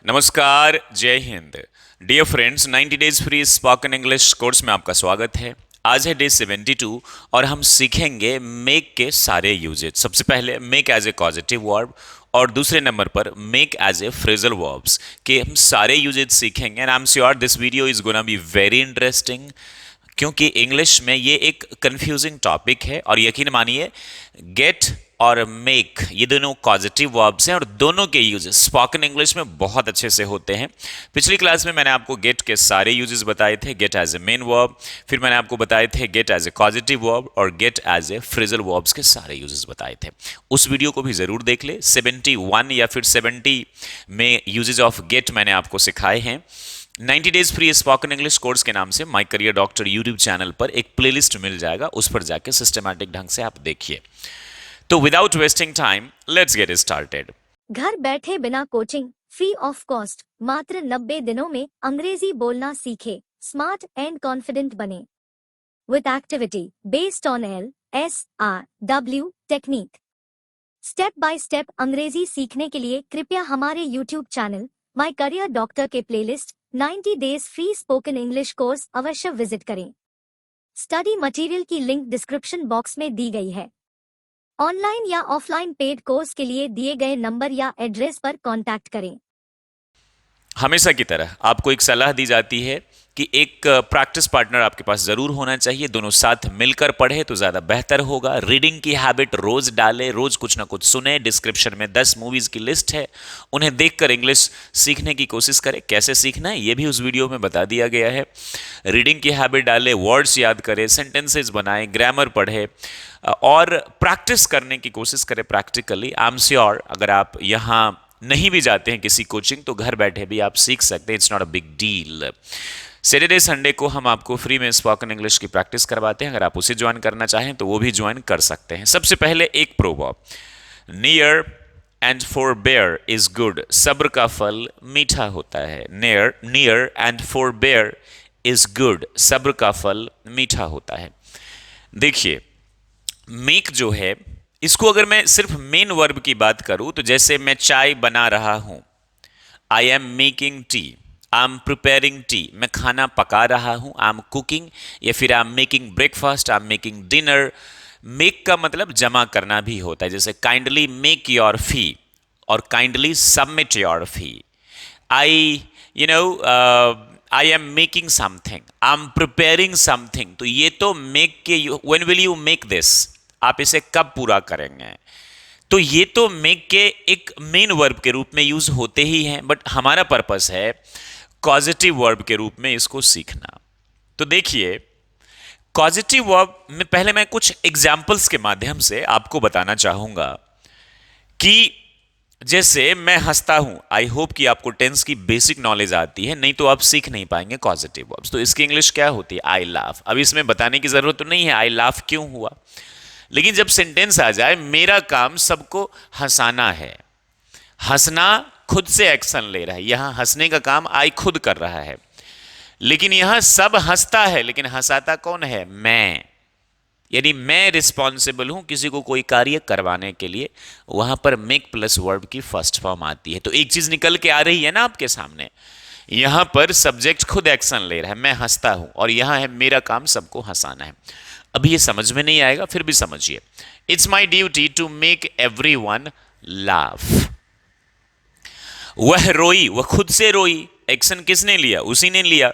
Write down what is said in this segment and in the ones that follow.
नमस्कार, जय Hind. Dear friends, 90 days free spoken English course में आपका स्वागत है। आज है डे 72 और हम सीखेंगे मेक के सारे यूजेज। सबसे पहले make as a positive verb और दूसरे नंबर पर make as a phrasal verbs के हम सारे यूजेज सीखेंगे। And I am sure this video is gonna be very interesting, क्योंकि इंग्लिश में ये एक कंफ्यूजिंग टॉपिक है। और यकीन मानिए, गेट और मेक ये दोनों पॉजिटिव वर्ब्स हैं और दोनों के यूजेस स्पोकन इंग्लिश में बहुत अच्छे से होते हैं। पिछली क्लास में मैंने आपको गेट के सारे यूजेस बताए थे, get as a main verb, फिर मैंने आपको बताए थे get as a positive verb और get as a phrasal verbs के सारे यूजेस बताए थे। उस वीडियो को भी जरूर देख ले। 71 या फिर 70 में यूजेस ऑफ गेट मैंने आपको सिखाए हैं। 90 days free spoken English course के नाम से my career doctor YouTube channel पर एक प्लेलिस्ट मिल जाएगा, उस पर जाके सिस्टमैटिक ढंग से आप देखिए। तो without wasting time let's get started. घर बैठे बिना कोचिंग, फ्री ऑफ कॉस्ट, मात्र 90 दिनों में अंग्रेजी बोलना सीखे, स्मार्ट एंड कॉन्फिडेंट बने। With activity based on LSRW technique. Step by step अंग्रेजी सीखने के लिए कृपया हमारे YouTube channel my career doctor के playlist 90 days free spoken English course अवश्य विजिट करें। स्टडी मटेरियल की लिंक डिस्क्रिप्शन बॉक्स में दी गई है। ऑनलाइन या ऑफलाइन पेड कोर्स के लिए दिए गए नंबर या एड्रेस पर कांटेक्ट करें। हमेशा की तरह आपको एक सलाह दी जाती है कि एक प्रैक्टिस पार्टनर आपके पास जरूर होना चाहिए। दोनों साथ मिलकर पढ़े तो ज्यादा बेहतर होगा। रीडिंग की हैबिट रोज डाले, रोज कुछ ना कुछ सुने। डिस्क्रिप्शन में 10 मूवीज की लिस्ट है, उन्हें देखकर इंग्लिश सीखने की कोशिश करें। कैसे सीखना है ये भी उस वीडियो में बता दिया गया है। रीडिंग की हैबिट डाले, वर्ड्स याद करें, सेंटेंसेस बनाएं, ग्रामर पढ़े और प्रैक्टिस करने की कोशिश करें प्रैक्टिकली। आई एम श्योर अगर आप यहाँ नहीं भी जाते हैं किसी कोचिंग तो घर बैठे भी आप सीख सकते हैं। It's not a big deal. Saturday Sunday को हम आपको फ्री में स्पोकन इंग्लिश की प्रैक्टिस करवाते हैं। अगर आप उसे ज्वाइन करना चाहें तो वो भी ज्वाइन कर सकते हैं। सबसे पहले एक proverb, near and forbear is good. सब्र का फल मीठा होता है। Near and forbear is good. सब्र का फल मीठा होता है। देखिए, मेक जो है, इसको अगर मैं सिर्फ मेन वर्ब की बात करूं तो जैसे मैं चाय बना रहा हूं, I am making tea, I am preparing T, मैं खाना पका रहा हूं, आई एम कुकिंग, या फिर आई am making breakfast, I am making dinner. Make का मतलब जमा करना भी होता है, जैसे काइंडली मेक योर फी और kindly submit your fee. I you know I am making something, I am preparing something. तो ये तो मेक के, when will you make this, आप इसे कब पूरा करेंगे। तो ये तो मेक के एक मेन वर्ब के रूप में यूज होते ही हैं, बट हमारा पर्पस है कॉजेटिव वर्ब के रूप में इसको सीखना। तो देखिए, कॉजेटिव वर्ब में पहले मैं कुछ एग्जाम्पल्स के माध्यम से आपको बताना चाहूंगा कि जैसे मैं हंसता हूं, आई होप कि आपको टेंस की बेसिक नॉलेज आती है, नहीं तो आप सीख नहीं पाएंगे कॉजेटिव वर्ब्स। तो इसकी इंग्लिश क्या होती है, आई लाफ। अब इसमें बताने की जरूरत तो नहीं है आई लाफ क्यों हुआ, लेकिन जब सेंटेंस आ जाए, मेरा काम सबको हंसाना है। हंसना खुद से एक्शन ले रहा है, यहां हंसने का काम आई खुद कर रहा है, लेकिन यहां सब हंसता है, लेकिन हंसाता कौन है, मैं। यानी मैं रिस्पॉन्सिबल हूं किसी को कोई कार्य करवाने के लिए। वहां पर मेक प्लस वर्ब की फर्स्ट फॉर्म आती है। तो एक चीज निकल के आ रही है ना आपके सामने, यहां पर सब्जेक्ट खुद एक्शन ले रहा है, मैं हंसता हूं, और यहां है मेरा काम सबको हंसाना है। अभी ये समझ में नहीं आएगा, फिर भी समझिए। It's my duty to make everyone laugh. वह रोई, वह खुद से रोई, एक्शन किसने लिया, उसी ने लिया।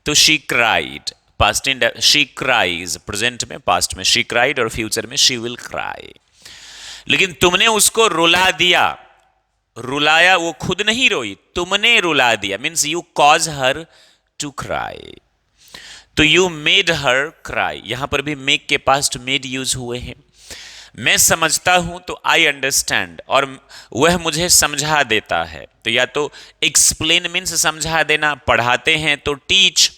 तो she cried, past in, she cries, present में, पास्ट में शी क्राइड और फ्यूचर में शी विल क्राई। लेकिन तुमने उसको रुला दिया, रुलाया, वो खुद नहीं रोई, तुमने रुला दिया, means you cause her to cry. तो यू मेड हर क्राई, यहां पर भी मेक के पास्ट मेड यूज हुए हैं। मैं समझता हूं तो आई अंडरस्टैंड, और वह मुझे समझा देता है। तो या तो एक्सप्लेन मीन्स समझा देना, पढ़ाते हैं तो टीच,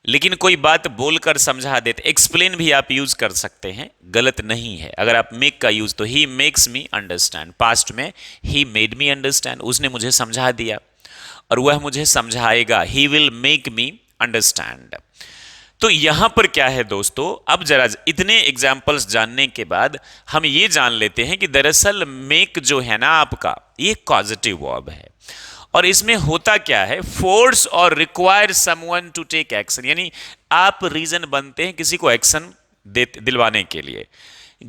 लेकिन कोई बात बोलकर समझा देते, एक्सप्लेन भी आप यूज कर सकते हैं, गलत नहीं है। अगर आप मेक का यूज, तो ही मेक्स मी अंडरस्टैंड, पास्ट में ही मेड मी अंडरस्टैंड, उसने मुझे समझा दिया और वह मुझे समझाएगा, he will make me understand. तो यहां पर क्या है दोस्तों, अब जरा इतने एग्जाम्पल्स जानने के बाद हम ये जान लेते हैं कि दरअसल मेक जो है ना आपका, ये पॉजिटिव वर्ब है और इसमें होता क्या है, फोर्स और require someone to take action, यानी आप रीजन बनते हैं किसी को एक्शन दिलवाने के लिए।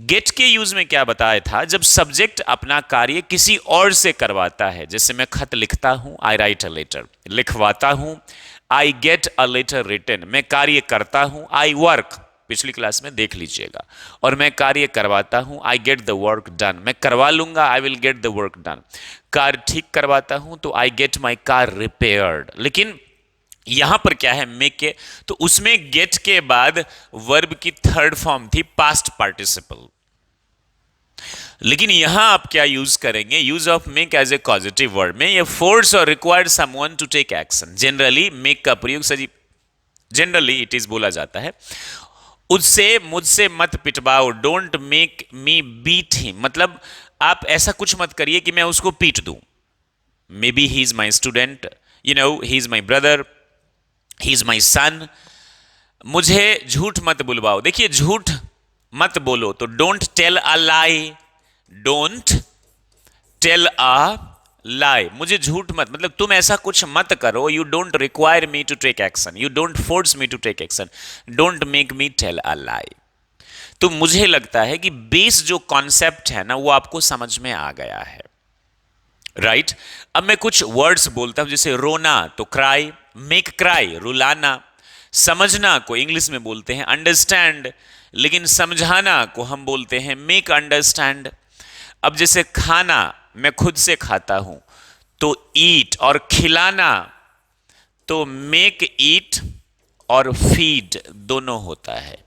गेट के यूज में क्या बताया था, जब सब्जेक्ट अपना कार्य किसी और से करवाता है, जैसे मैं खत लिखता हूं, आई राइट अ लेटर, लिखवाता हूं, I get a letter written, मैं कार्य करता हूं, आई वर्क, पिछली क्लास में देख लीजिएगा, और मैं कार्य करवाता हूं, I get the work done, मैं करवा लूंगा, I will get the work done, car ठीक करवाता हूं तो I get my car repaired. लेकिन यहां पर क्या है, मेक के, तो उसमें गेट के बाद वर्ब की थर्ड फॉर्म थी पास्ट पार्टिसिपल। लेकिन यहां आप क्या यूज करेंगे, use of make as a positive word में ये फोर्स और required someone to take action. Generally make का प्रयोग सजी जनरली इट इज बोला जाता है, उससे मुझसे मत पिटवाओ, don't make me beat him, मतलब आप ऐसा कुछ मत करिए कि मैं उसको पीट दूं। Maybe he is my student, you know he is my brother, he is my son, मुझे झूठ मत बुलवाओ। देखिए झूठ मत बोलो तो don't tell a lie, don't tell a lie, मुझे झूठ मत, मतलब तुम ऐसा कुछ मत करो, you don't require me to take action, you don't force me to take action, don't make me tell a lie. तो मुझे लगता है कि बेस जो कॉन्सेप्ट है ना वो आपको समझ में आ गया है, राइट। अब मैं कुछ वर्ड्स बोलता हूं, जैसे रोना तो क्राई, मेक क्राई रुलाना, समझना को इंग्लिश में बोलते हैं अंडरस्टैंड, लेकिन समझाना को हम बोलते हैं मेक अंडरस्टैंड। अब जैसे खाना मैं खुद से खाता हूं तो ईट, और खिलाना तो मेक ईट और फीड दोनों होता है।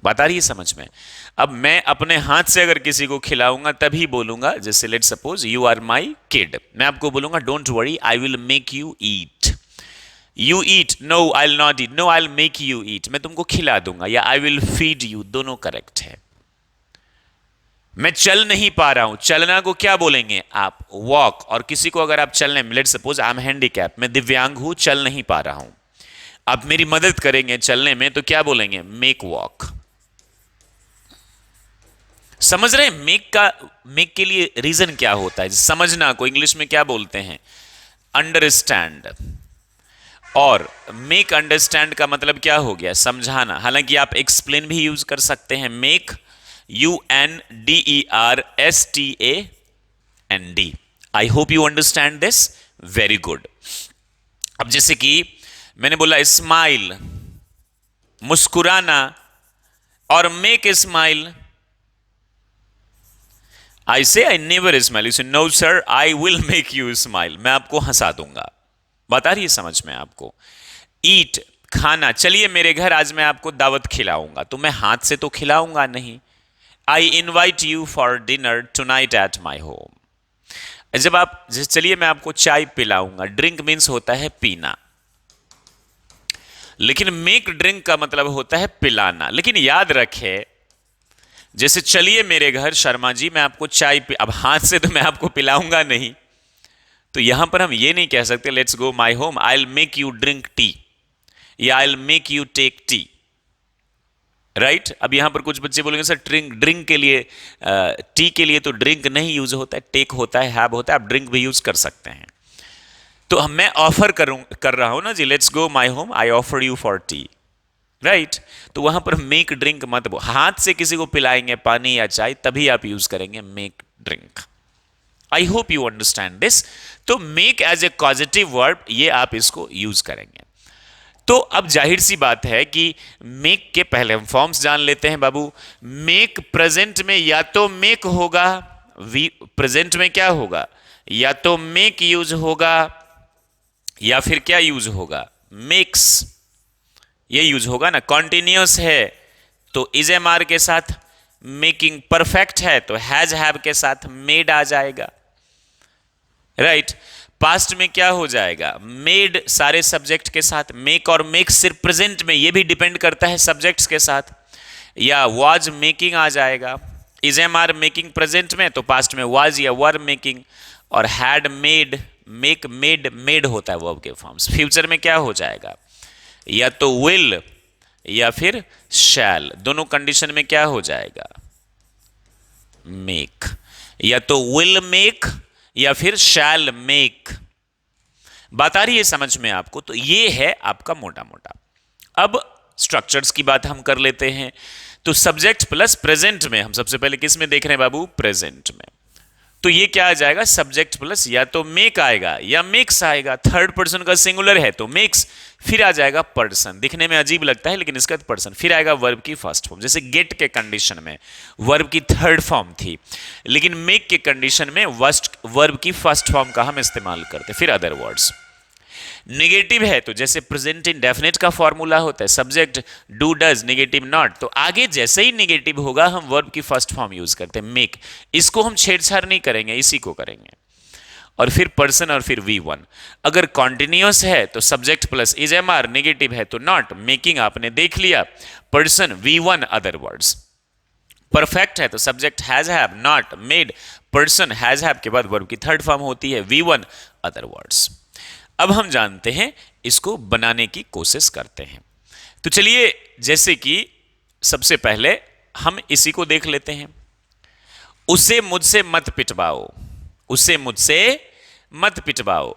बात आ रही है समझ में। अब मैं अपने हाथ से अगर किसी को खिलाऊंगा तभी बोलूंगा, जैसे let suppose you are my kid, मैं आपको बोलूंगा don't worry I will make you eat, you eat, no I will not eat, no I will make you eat, मैं तुमको खिला दूंगा, या आई विल फीड यू, दोनों करेक्ट है। मैं चल नहीं पा रहा हूं, चलना को क्या बोलेंगे आप, वॉक, और किसी को अगर आप चलने में, let suppose I am handicap, मैं दिव्यांग हूं, चल नहीं पा रहा हूं, आप मेरी मदद करेंगे चलने में तो क्या बोलेंगे, मेक वॉक। समझ रहे हैं मेक के लिए रीजन क्या होता है। समझना को इंग्लिश में क्या बोलते हैं, अंडरस्टैंड, और मेक अंडरस्टैंड का मतलब क्या हो गया, समझाना। हालांकि आप एक्सप्लेन भी यूज कर सकते हैं, make UNDERSTAND। I hope you understand this, very good. अब जैसे कि मैंने बोला स्माइल मुस्कुराना, और make smile, I say I never smile, you say no sir I will make you smile, मैं आपको हंसा दूंगा। बता रही है समझ में आपको। ईट खाना, चलिए मेरे घर आज मैं आपको दावत खिलाऊंगा, तो मैं हाथ से तो खिलाऊंगा नहीं, I invite you for dinner tonight at my home. जब आप चलिए मैं आपको चाय पिलाऊंगा, ड्रिंक मीन्स होता है पीना, लेकिन मेक ड्रिंक का मतलब होता है पिलाना। लेकिन याद रखे, जैसे चलिए मेरे घर शर्मा जी मैं आपको चाय अब हाथ से तो मैं आपको पिलाऊंगा नहीं, तो यहां पर हम ये नहीं कह सकते let's go my home, I will make you drink tea, या I will make you take tea, right. अब यहां पर कुछ बच्चे बोलेंगे सर ड्रिंक के लिए, टी के लिए तो ड्रिंक नहीं यूज होता है, टेक होता है, हैव होता है, आप ड्रिंक भी यूज कर सकते हैं। तो मैं ऑफर कर रहा हूं ना जी, let's go my home, I offer you for tea, right. तो वहां पर मेक ड्रिंक मत बोल, हाथ से किसी को पिलाएंगे पानी या चाय तभी आप यूज करेंगे make drink. I hope you understand this. तो make as a positive verb, ये आप इसको यूज करेंगे। तो अब जाहिर सी बात है कि मेक के पहले हम फॉर्म्स जान लेते हैं बाबू। मेक प्रेजेंट में या तो मेक होगा, प्रेजेंट में क्या होगा, या तो मेक यूज होगा या फिर क्या यूज होगा, मेक्स, ये यूज होगा ना। कॉन्टिन्यूअस है तो इज एम आर के साथ मेकिंग, परफेक्ट है तो हैज हैव के साथ मेड आ जाएगा, राइट। पास्ट में क्या हो जाएगा, मेड सारे सब्जेक्ट के साथ, मेक और मेक सिर्फ प्रेजेंट में, ये भी डिपेंड करता है सब्जेक्ट्स के साथ, या वाज मेकिंग आ जाएगा। Is am are making present में तो पास्ट में वाज या वर मेकिंग, और had made, make made, made होता है वर्ब के फॉर्म्स। फ्यूचर में क्या हो जाएगा, या तो विल या फिर शैल, दोनों कंडीशन में क्या हो जाएगा, मेक, या तो विल मेक या फिर शैल मेक, बात आ रही है समझ में आपको? तो ये है आपका मोटा मोटा। अब स्ट्रक्चर्स की बात हम कर लेते हैं। तो सब्जेक्ट प्लस प्रेजेंट में हम सबसे पहले किस में देख रहे हैं बाबू? प्रेजेंट में। तो ये क्या आ जाएगा? सब्जेक्ट प्लस या तो मेक आएगा या मेक्स आएगा। थर्ड पर्सन का सिंगुलर है तो मेक्स, फिर आ जाएगा पर्सन। दिखने में अजीब लगता है लेकिन इसका पर्सन, फिर आएगा वर्ब की फर्स्ट फॉर्म। जैसे गेट के कंडीशन में वर्ब की थर्ड फॉर्म थी, लेकिन मेक के कंडीशन में वर्ब की फर्स्ट फॉर्म का हम इस्तेमाल करते, फिर अदर वर्ड्स। निगेटिव है तो जैसे प्रेजेंट इंडेफिनिट का फॉर्मूला होता है, subject do does, negative not, तो आगे जैसे ही निगेटिव होगा हम वर्ब की फर्स्ट फॉर्म यूज करते हैं मेक। इसको हम छेड़छाड़ नहीं करेंगे, इसी को करेंगे। और फिर पर्सन और फिर V1। अगर कॉन्टिन्यूअस है तो subject plus is MR, negative है तो नॉट, मेकिंग आपने देख लिया, person V1 other words. Perfect है तो subject has have, not, made, person has have के बाद वर्ब की थर्ड फॉर्म होती है V1 अदर वर्ड्स। अब हम जानते हैं, इसको बनाने की कोशिश करते हैं। तो चलिए, जैसे कि सबसे पहले हम इसी को देख लेते हैं। उसे मुझसे मत पिटवाओ, उसे मुझसे मत पिटवाओ।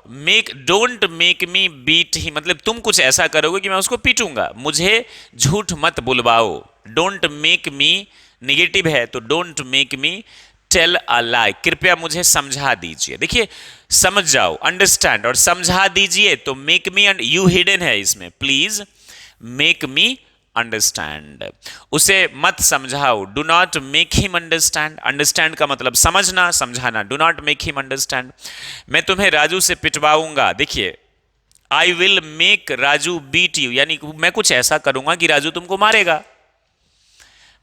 डोंट मेक मी बीट ही, मतलब तुम कुछ ऐसा करोगे कि मैं उसको पीटूंगा। मुझे झूठ मत बुलवाओ। डोंट मेक मी निगेटिव है तो don't make me tell a lie, कृपया मुझे समझा दीजिए। देखिए, समझ जाओ, अंडरस्टैंड, और समझा दीजिए तो make me, and you hidden है इसमें, प्लीज मेक मी अंडरस्टैंड। उसे मत समझाओ, do not make him understand. Understand का मतलब समझना, समझाना, do not make him understand. मैं तुम्हें राजू से पिटवाऊंगा। देखिए, I will make Raju beat you, यानी मैं कुछ ऐसा करूंगा कि राजू तुमको मारेगा।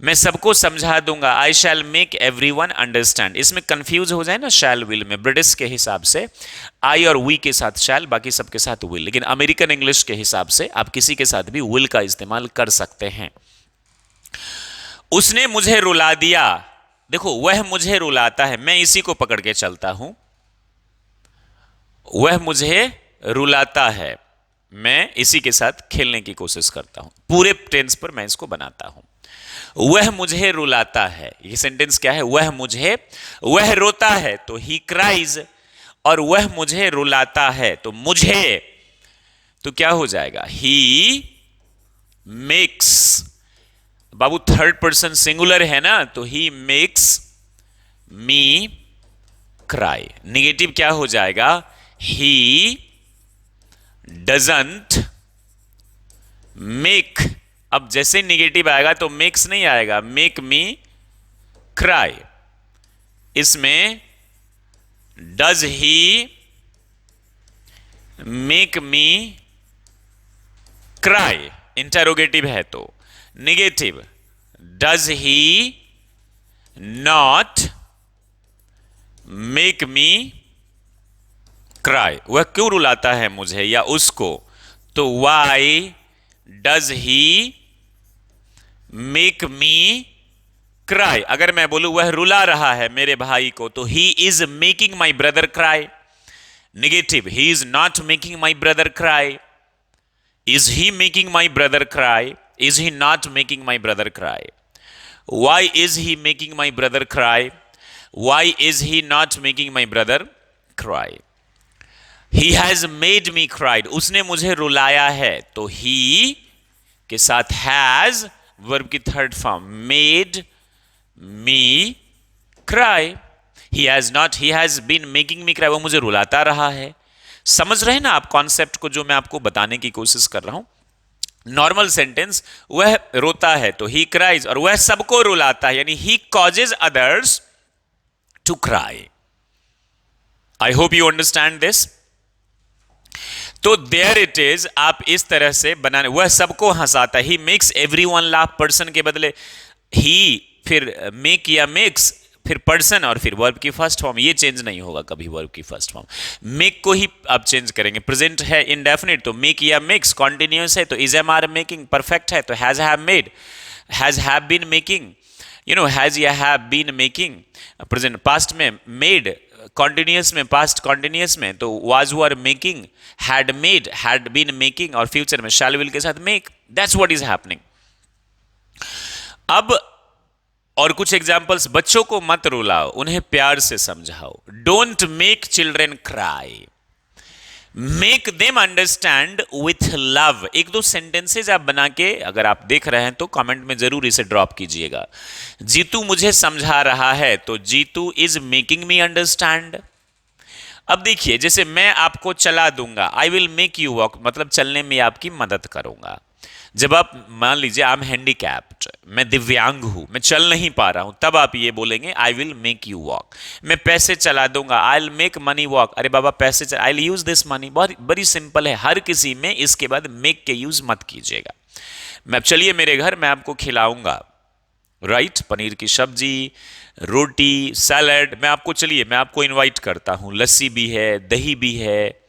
मैं सबको समझा दूंगा, आई शैल मेक एवरीवन अंडरस्टैंड। इसमें कंफ्यूज हो जाए ना शैल विल में, ब्रिटिश के हिसाब से आई और वी के साथ शैल, बाकी सबके साथ विल, लेकिन अमेरिकन इंग्लिश के हिसाब से आप किसी के साथ भी विल का इस्तेमाल कर सकते हैं। उसने मुझे रुला दिया। देखो, वह मुझे रुलाता है, मैं इसी को पकड़ के चलता हूं। वह मुझे रुलाता है, मैं इसी के साथ खेलने की कोशिश करता हूं। पूरे टेंस पर मैं इसको बनाता हूं। वह मुझे रुलाता है, ये सेंटेंस क्या है? वह रोता है तो ही क्राइज, और वह मुझे रुलाता है तो मुझे, तो क्या हो जाएगा? He makes, Babu third person singular है ना, तो ही मेक्स मी क्राई। निगेटिव क्या हो जाएगा? He doesn't make. अब जैसे निगेटिव आएगा तो मेक्स नहीं आएगा, मेक मी क्राई। इसमें does he make me cry, interrogative है तो। Negative, does he not make me cry. वह क्यों रुलाता है मुझे या उसको? तो why does he make me cry. अगर मैं बोलूं वह रुला रहा है मेरे भाई को, तो he is making my brother cry. Negative, he is not making my brother cry. Is he making my brother cry? Is he not making my brother cry? Why is he making my brother cry? Why is he not making my brother cry? He has made me cried, उसने मुझे रुलाया है, तो he के साथ has verb की third form, made me cry. He has been making me cry, वो मुझे रुलाता रहा है। समझ रहे हैं ना आप कॉन्सेप्ट को जो मैं आपको बताने की कोशिश कर रहा हूं? नॉर्मल सेंटेंस, वह रोता है तो he cries, और वह सबको रुलाता है, यानी he causes others to cry. I hope you understand this. तो देयर इट इज, आप इस तरह से बनाने, वह सबको हंसाता है, he makes everyone laugh, person के बदले ही, फिर मेक या मेक्स, फिर पर्सन, और फिर वर्ब की फर्स्ट फॉर्म। ये चेंज नहीं होगा कभी, वर्ब की फर्स्ट फॉर्म। मेक को ही आप चेंज करेंगे। प्रेजेंट है इंडेफिनिट तो मेक या मेक्स, कॉन्टिन्यूअस है तो is am are making, perfect है तो has have made, has have been making, has या have been making. Present past में मेड, कॉन्टिन्यूअस में, पास्ट कॉन्टिन्यूअस में तो was were making, had made, had been making, और फ्यूचर में shall will के साथ make. That's what is happening. अब और कुछ एग्जांपल्स, बच्चों को मत रुलाओ, उन्हें प्यार से समझाओ। Don't make children cry. Make them understand with love. एक दो सेंटेंसेज आप बना के अगर आप देख रहे हैं तो कमेंट में जरूर इसे ड्रॉप कीजिएगा। जीतू मुझे समझा रहा है, तो Jeetu is making me understand. अब देखिए, जैसे मैं आपको चला दूंगा, I will make you walk, मतलब चलने में आपकी मदद करूंगा। जब आप मान लीजिए आई एम हैंडीकैप्ड, मैं दिव्यांग हूं, मैं चल नहीं पा रहा हूं, तब आप ये बोलेंगे आई विल मेक यू वॉक। मैं पैसे चला दूंगा, I will make money walk. अरे बाबा पैसे I will use this money. बहुत बड़ी सिंपल है, हर किसी में इसके बाद मेक के यूज मत कीजिएगा। मैं चलिए मेरे घर, मैं आपको खिलाऊंगा, राइट, पनीर की सब्जी, रोटी, सैलड, मैं आपको, चलिए मैं आपको इनवाइट करता हूं, लस्सी भी है, दही भी है।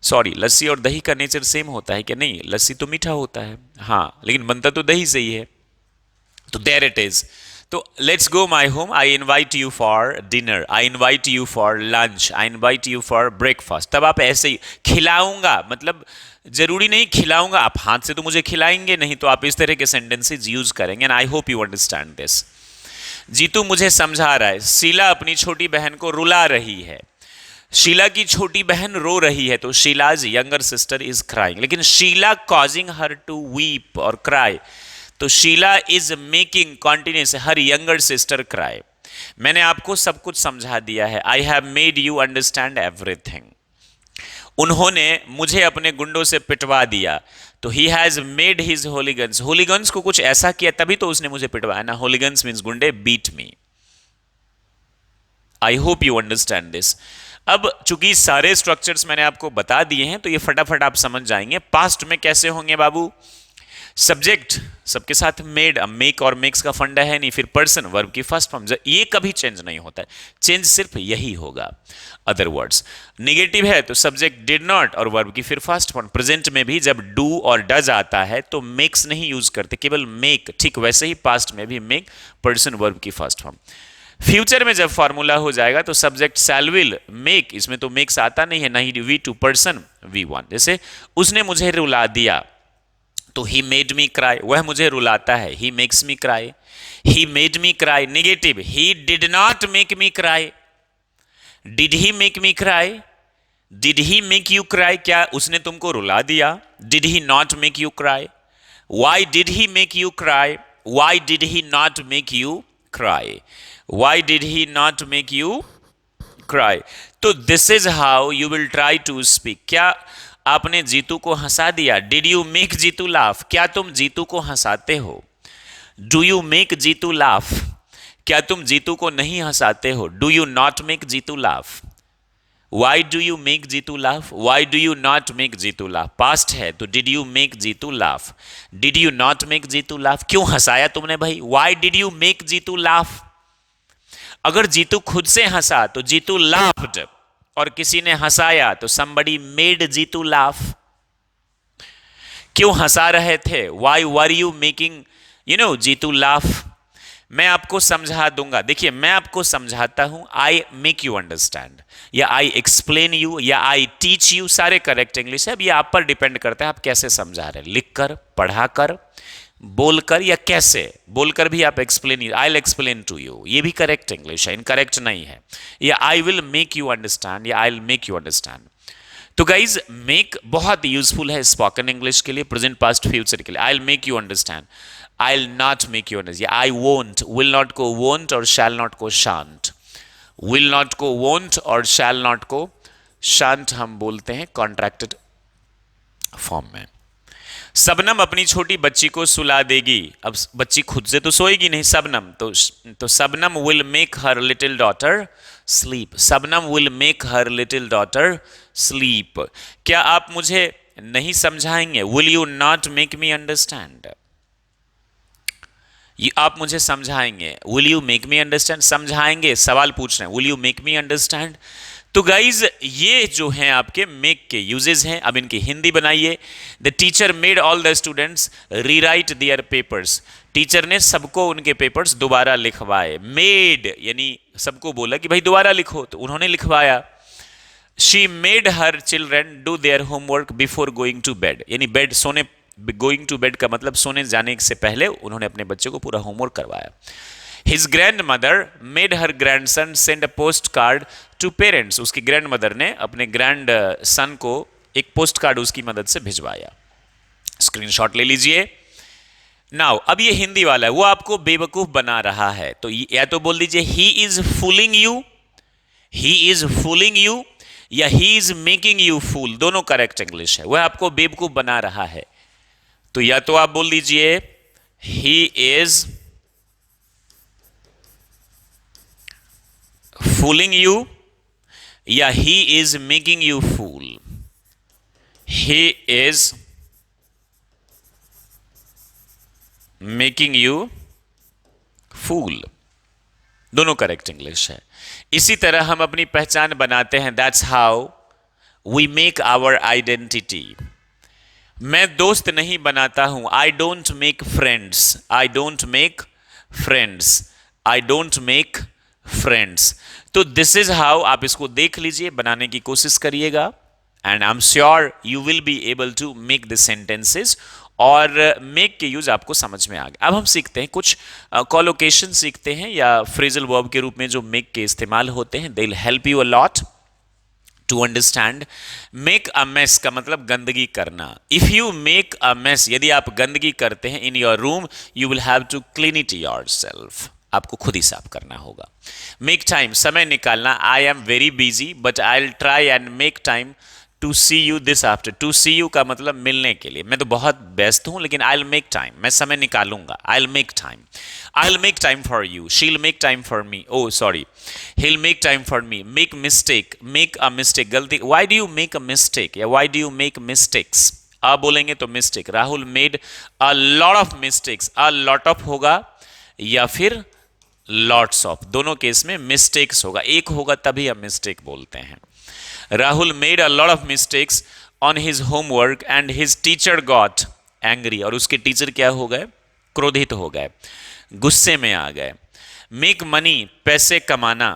सॉरी, लस्सी और दही का नेचर सेम होता है क्या? नहीं, लस्सी तो मीठा होता है, हाँ, लेकिन बनता तो दही से ही है। तो देयर इट इज। तो let's go my home, I invite you for dinner, I invite you for lunch, I invite you for breakfast. तब आप ऐसे ही खिलाऊंगा, मतलब जरूरी नहीं खिलाऊंगा आप हाथ से तो मुझे खिलाएंगे नहीं, तो आप इस तरह के सेंटेंसेज यूज करेंगे, and I hope you understand this. Jeetu मुझे समझा रहा है, शीला अपनी छोटी बहन को रुला रही है। शीला की छोटी बहन रो रही है, तो Sheela's younger sister is crying. लेकिन Sheela causing her to weep और क्राई, तो Sheela is making continuous her younger sister cry. मैंने आपको सब कुछ समझा दिया है, I have made you understand everything. उन्होंने मुझे अपने गुंडों से पिटवा दिया, तो he has made his hooligans. Hooligans को कुछ ऐसा किया तभी तो उसने मुझे पिटवाया ना, होलीगन्स मीन्स गुंडे, beat me. I hope you understand this. अब चूंकि सारे स्ट्रक्चर्स मैंने आपको बता दिए हैं, तो ये फटाफट आप समझ जाएंगे। पास्ट में कैसे होंगे बाबू? सब्जेक्ट सबके साथ मेड, अब मेक और मेक्स का फंडा है नहीं, फिर पर्सन, वर्ब की फर्स्ट फॉर्म, ये कभी चेंज नहीं होता है, चेंज सिर्फ यही होगा। अदर वर्ड्स निगेटिव है तो सब्जेक्ट डिड नॉट और वर्ब की फिर फर्स्ट फॉर्म। प्रेजेंट में भी जब डू और डज आता है तो मेक्स नहीं यूज करते, केवल मेक। ठीक वैसे ही पास्ट में भी मेक, पर्सन, वर्ब की फर्स्ट फॉर्म। फ्यूचर में जब फॉर्मूला हो जाएगा तो सब्जेक्ट शैल विल मेक, इसमें तो मेक्स आता नहीं है, ना ही we two person we one. जैसे उसने मुझे रुला दिया, तो ही मेड मी क्राई, वह मुझे रुलाता है, he makes me cry. He made me cry negative, he did not make me cry. Did he make me cry? Did he make you cry? क्या उसने तुमको रुला दिया? Did he not make you cry? Why did he make you cry? Why did he not make you cry? Why did he not make you cry? तो this is how you will try to speak. क्या आपने जीतू को हंसा दिया? Did you make Jeetu laugh? क्या तुम जीतू को हंसाते हो? Do you make Jeetu laugh? क्या तुम जीतू को नहीं हंसाते हो? Do you not make Jeetu laugh? Why do you make Jeetu laugh? Why do you not make Jeetu laugh? Past है तो did you make Jeetu laugh? Did you not make Jeetu laugh? क्यों हंसाया तुमने भाई? Why did you make Jeetu laugh? अगर जीतू खुद से हंसा तो जीतू लाफ्ड, और किसी ने हंसाया तो somebody मेड जीतू लाफ। क्यों हंसा रहे थे? Why were you making Jeetu laugh? मैं आपको समझा दूंगा। देखिए मैं आपको समझाता हूं, आई मेक यू अंडरस्टैंड, या आई एक्सप्लेन यू, या आई टीच यू, सारे करेक्ट इंग्लिश है। अब ये आप पर डिपेंड करता है आप कैसे समझा रहे हैं, लिखकर, पढ़ाकर, बोलकर, या कैसे। बोलकर भी आप explain, I will explain to you, ये भी करेक्ट इंग्लिश है, इनकरेक्ट नहीं है। या I will make you understand, या I will make you understand. तो गाइज मेक बहुत यूजफुल है स्पोकन इंग्लिश के लिए, प्रेजेंट, पास्ट, फ्यूचर के लिए। I will make you understand, I will not make you understand. I won't, will not को won't और शैल नॉट को शांत। विल नॉट को वोंट और शैल नॉट को शांत हम बोलते हैं कॉन्ट्रैक्टेड फॉर्म में। सबनम अपनी छोटी बच्ची को सुला देगी। अब बच्ची खुद से तो सोएगी नहीं सबनम, तो Shabnam will make her little daughter sleep. Shabnam will make her little daughter sleep. क्या आप मुझे नहीं समझाएंगे? Will you not make me understand? आप मुझे समझाएंगे? Will you make me understand? समझाएंगे, सवाल पूछ रहे हैं, will you make me understand? तो गाइज ये जो हैं आपके मेक के यूजेस हैं। अब इनकी हिंदी बनाइए। The teacher made all the students rewrite their papers. Teacher ने सबको उनके पेपर्स दोबारा लिखवाए। मेड यानी सबको बोला कि भाई दोबारा लिखो, तो उन्होंने लिखवाया। She made her children do their homework before going to bed, यानी बेड सोने, गोइंग टू बेड का मतलब सोने जाने से पहले उन्होंने अपने बच्चे को पूरा होमवर्क करवाया। His grandmother made her grandson send a postcard to parents. उसकी grandmother ने अपने grandson को एक पोस्ट कार्ड उसकी मदद से भिजवाया। स्क्रीनशॉट ले लीजिए। नाउ अब ये हिंदी वाला है, वो आपको बेवकूफ बना रहा है, तो या तो बोल दीजिए he is fooling you, he is fooling you, या he is making you fool, दोनों करेक्ट इंग्लिश है। वह आपको बेवकूफ बना रहा है, तो या तो आप बोल दीजिए ही इज फूलिंग यू, या he is making you fool. He is making you fool, दोनों करेक्ट इंग्लिश है। इसी तरह हम अपनी पहचान बनाते हैं, that's how we make our identity. मैं दोस्त नहीं बनाता हूं, I don't make friends, I don't make friends, I don't make friends. तो दिस इज हाउ, आप इसको देख लीजिए, बनाने की कोशिश करिएगा, and I am sure you will be able to make the sentences, और मेक के यूज आपको समझ में आ गए। अब हम सीखते हैं कुछ कॉलोकेशन सीखते हैं, या फ्रेजल वर्ब के रूप में जो मेक के इस्तेमाल होते हैं, they will help you a lot to understand. Make a mess का मतलब गंदगी करना। If you make a mess, यदि आप गंदगी करते हैं in your room, you will have to clean it yourself, आपको खुद ही साफ करना होगा। मेक टाइम, समय निकालना, I am very busy but I will try and make time to see you this after. To see you का मतलब मिलने के लिए, मैं तो बहुत व्यस्त हूं लेकिन आई विल मेक टाइम, मैं समय निकालूंगा, I will make time. I will make time for you, she will make time for me, oh sorry, he will make time for me. Make mistake, make a mistake, गलती, why do you make a mistake, या why do you make mistakes. A बोलेंगे तो mistake, Rahul made a lot of mistakes, a lot of होगा या फिर lots of, दोनों case में mistakes होगा, एक होगा तभी हम मिस्टेक बोलते हैं। Rahul made a lot of mistakes on his homework and his teacher got angry, और उसके टीचर क्या हो गए, क्रोधित हो गए, गुस्से में आ गए। मेक मनी, पैसे कमाना,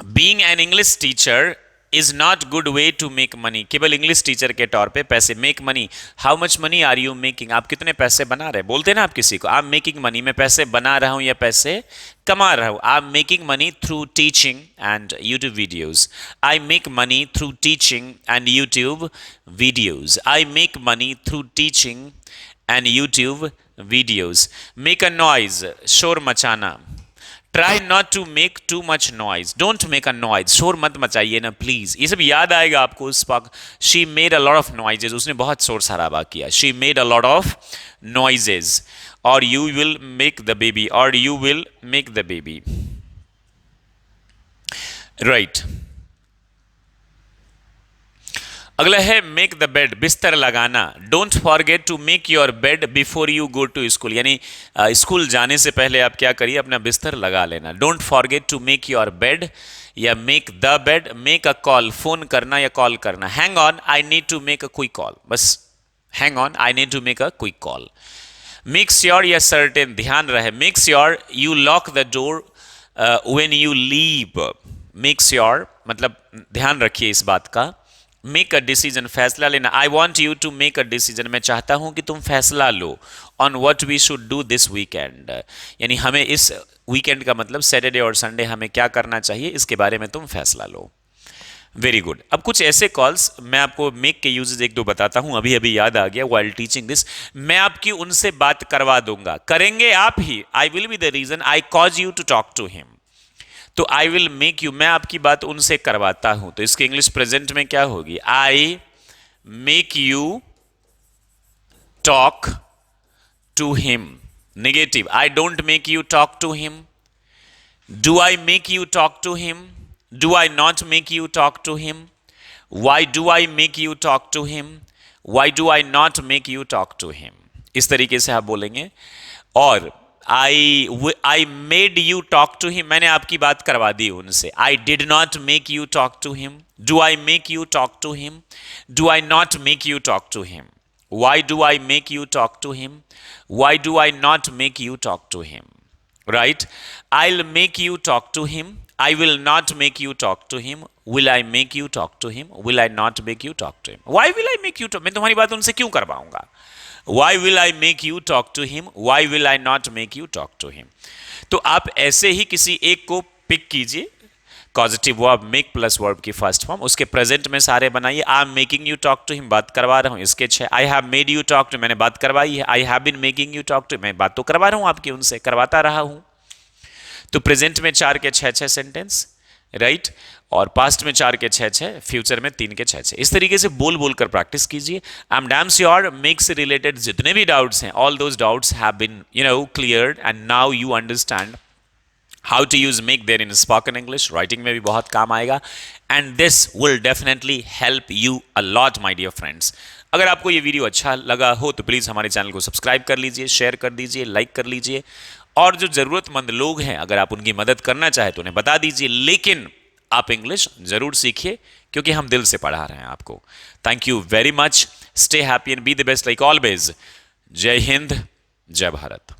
being an English teacher is not good way to make money, केवल इंग्लिश टीचर के तौर पे पैसे। Make money, how much money are you making, आप कितने पैसे बना रहे हैं, बोलते हैं ना आप किसी को, आई एम मेकिंग मनी, मैं पैसे बना रहा हूं या पैसे कमा रहा हूं। I am making money through teaching and YouTube videos, I make money through teaching and YouTube videos, I make money through teaching and YouTube videos. Make a noise, शोर मचाना, try not to make too much noise, don't make a noise, शोर मत मचाइए ना please. ये सब याद आएगा आपको उस वक्त। She made a lot of noises, उसने बहुत शोर शराबा किया, she made a lot of noises. और you will make the baby, और you will make the baby, right. अगला है मेक द बेड, बिस्तर लगाना। Don't forget to make your bed before you go to school, यानी school जाने से पहले आप क्या करिए, अपना बिस्तर लगा लेना। Don't forget to make your bed या make the bed. Make a call, phone करना या कॉल करना। Hang on, I need to make a quick call, बस hang on, I need to make a quick call. Make sure या certain, ध्यान रहे, make sure you lock the door when you leave. Make sure मतलब ध्यान रखिए इस बात का। मेक अ डिसीजन, फैसला लेना, I want you to make a decision, मैं चाहता हूं कि तुम फैसला लो। On what we should do this weekend, यानी हमें इस वीकेंड का मतलब सैटरडे और संडे हमें क्या करना चाहिए, इसके बारे में तुम फैसला लो। Very good. अब कुछ ऐसे कॉल्स मैं आपको मेक के यूजेज एक दो बताता हूं, अभी अभी याद आ गया व्हाइल टीचिंग दिस। मैं आपकी उनसे बात करवा दूंगा, करेंगे आप ही। I will be the reason I cause you to talk to him, तो आई विल मेक यू, मैं आपकी बात उनसे करवाता हूं, तो इसके इंग्लिश प्रेजेंट में क्या होगी, I make you talk to him. Negative, I don't make you talk to him. Do I make you talk to him, do I not make you talk to him. Why do I make you talk to him, why do I not make you talk to him, इस तरीके से आप बोलेंगे। और I made you talk to him, मैंने आपकी बात करवा दी उनसे। I did not make you talk to him. Do I make you talk to him? Do I not make you talk to him? Why do I make you talk to him? Why do I not make you talk to him? Right? I'll make you talk to him. I will not make you talk to him. Will I make you talk to him? Will I not make you talk to him? Why will I make you talk? मैं तुम्हारी बात उनसे क्यों करवाऊंगा? Why will I make you talk to him? Why will I not make you talk to him? तो आप ऐसे ही किसी एक को पिक कीजिए, causative verb make plus verb की फर्स्ट फॉर्म, उसके प्रेजेंट में सारे बनाइए। I am making you talk to him, बात करवा रहा हूं, स्केच है। I have made you talk to, मैंने बात करवाई है। I have been making you talk to, मैं बात तो करवा रहा हूं आपकी उनसे, करवाता रहा हूं। तो प्रेजेंट में 4 के 6 सेंटेंस, राइट, और पास्ट में 4 के 6, फ्यूचर में 3 के 6। इस तरीके से बोल बोलकर प्रैक्टिस कीजिए। I am damn sure make से रिलेटेड जितने भी डाउट्स हैं, all those doubts have been cleared and now you understand how to use make there in spoken English. Writing में भी बहुत काम आएगा and this will definitely help you a lot my dear friends. अगर आपको ये video अच्छा लगा हो तो प्लीज़ हमारे चैनल को सब्सक्राइब कर लीजिए, शेयर कर दीजिए, लाइक कर लीजिए, और जो ज़रूरतमंद लोग हैं अगर आप उनकी मदद करना चाहें तो उन्हें बता दीजिए। लेकिन आप इंग्लिश ज़रूर सीखिए क्योंकि हम दिल से पढ़ा रहे हैं आपको। Thank you very much, stay happy and be the best like always. जय हिंद, जय भारत।